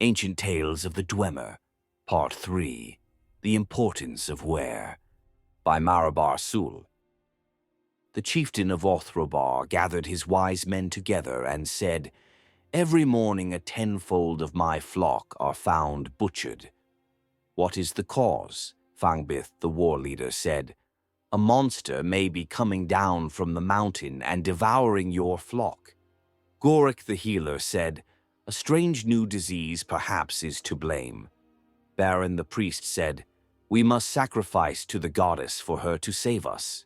Ancient Tales of the Dwemer, Part 3, The Importance of Where, by Marobar Sul. The chieftain of Othrobar gathered his wise men together and said, "Every morning 10-fold of my flock are found butchered." "What is the cause?" Fangbith, the war leader, said. "A monster may be coming down from the mountain and devouring your flock." Gorik the healer said, "A strange new disease perhaps is to blame." Baron the priest said, "We must sacrifice to the goddess for her to save us."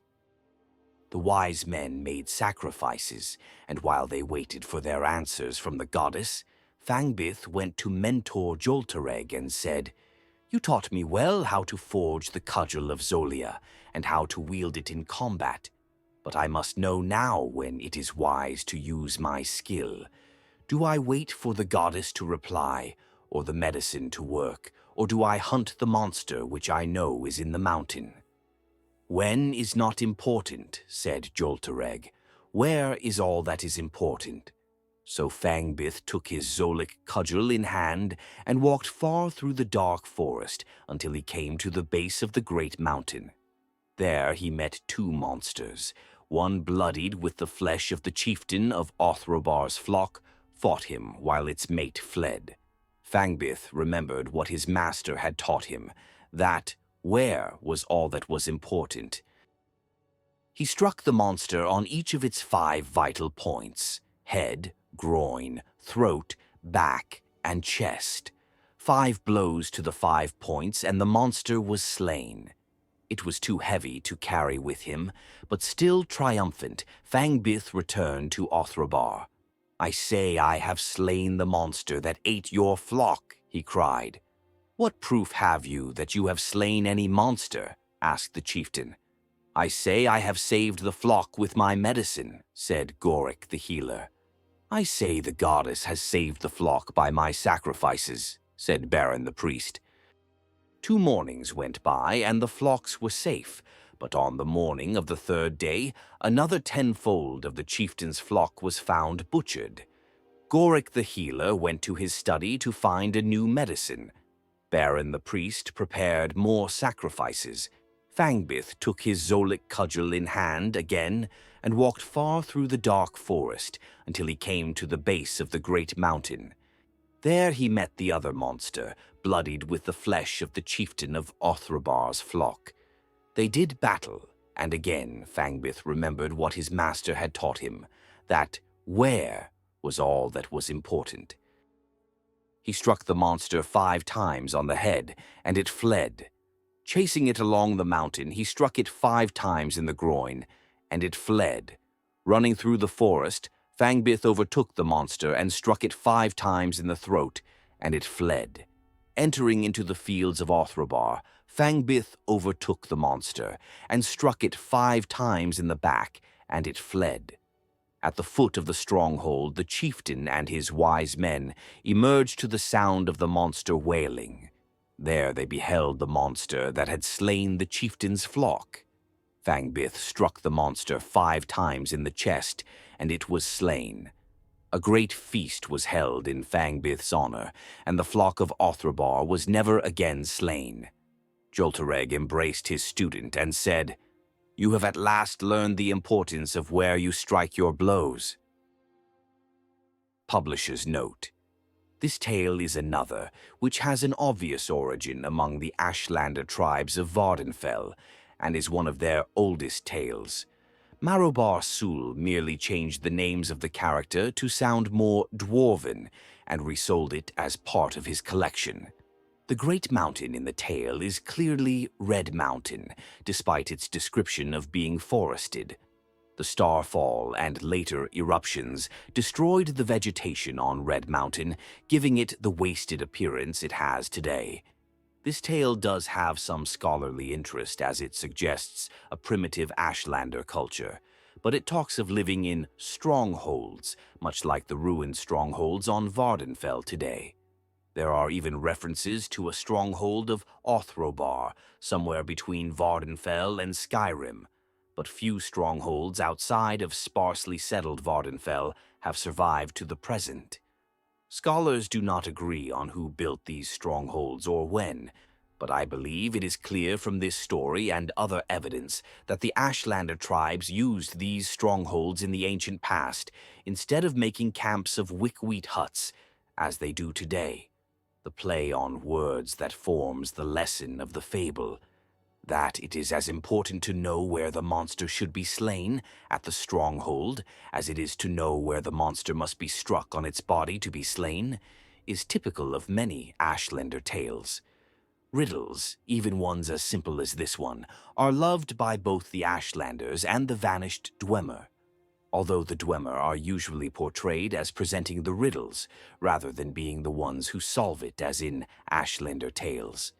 The wise men made sacrifices, and while they waited for their answers from the goddess, Fangbith went to mentor Joltereg and said, "You taught me well how to forge the cudgel of Zolia and how to wield it in combat, but I must know now when it is wise to use my skill. Do I wait for the goddess to reply, or the medicine to work, or do I hunt the monster which I know is in the mountain?" "When is not important," said Joltereg. "Where is all that is important." So Fangbith took his Zolic cudgel in hand and walked far through the dark forest until he came to the base of the great mountain. There he met two monsters. One, bloodied with the flesh of the chieftain of Othrobar's flock, fought him while its mate fled. Fangbith remembered what his master had taught him, that where was all that was important. He struck the monster on each of its 5 vital points: head, groin, throat, back, and chest. 5 blows to the 5 points, and the monster was slain. It was too heavy to carry with him, but still triumphant, Fangbith returned to Othrobar. "I say I have slain the monster that ate your flock," he cried. "What proof have you that you have slain any monster?" asked the chieftain. "I say I have saved the flock with my medicine," said Gorik the healer. "I say the goddess has saved the flock by my sacrifices," said Baron the priest. 2 mornings went by, and the flocks were safe, but on the morning of the 3rd day, another 10-fold of the chieftain's flock was found butchered. Gorik the healer went to his study to find a new medicine. Baron the priest prepared more sacrifices. Fangbith took his Zolic cudgel in hand again and walked far through the dark forest until he came to the base of the great mountain. There he met the other monster, bloodied with the flesh of the chieftain of Othrobar's flock. They did battle, and again Fangbith remembered what his master had taught him, that where was all that was important. He struck the monster 5 times on the head, and it fled. Chasing it along the mountain, he struck it 5 times in the groin, and it fled. Running through the forest, Fangbith overtook the monster and struck it 5 times in the throat, and it fled. Entering into the fields of Othrobar, Fangbith overtook the monster and struck it 5 times in the back, and it fled. At the foot of the stronghold, the chieftain and his wise men emerged to the sound of the monster wailing. There they beheld the monster that had slain the chieftain's flock. Fangbith struck the monster 5 times in the chest, and it was slain. A great feast was held in Fangbith's honor, and the flock of Othrobar was never again slain. Joltereg embraced his student and said, "You have at last learned the importance of where you strike your blows." Publisher's note: this tale is another, which has an obvious origin among the Ashlander tribes of Vardenfell, and is one of their oldest tales. Marobar Sul merely changed the names of the character to sound more dwarven, and resold it as part of his collection. The great mountain in the tale is clearly Red Mountain, despite its description of being forested. The starfall and later eruptions destroyed the vegetation on Red Mountain, giving it the wasted appearance it has today. This tale does have some scholarly interest as it suggests a primitive Ashlander culture, but it talks of living in strongholds, much like the ruined strongholds on Vardenfell today. There are even references to a stronghold of Othrobar, somewhere between Vardenfell and Skyrim, but few strongholds outside of sparsely settled Vardenfell have survived to the present. Scholars do not agree on who built these strongholds or when, but I believe it is clear from this story and other evidence that the Ashlander tribes used these strongholds in the ancient past instead of making camps of wick-wheat huts, as they do today. The play on words that forms the lesson of the fable, that it is as important to know where the monster should be slain at the stronghold as it is to know where the monster must be struck on its body to be slain, is typical of many Ashlander tales. Riddles, even ones as simple as this one, are loved by both the Ashlanders and the vanished Dwemer, although the Dwemer are usually portrayed as presenting the riddles rather than being the ones who solve it as in Ashlander tales.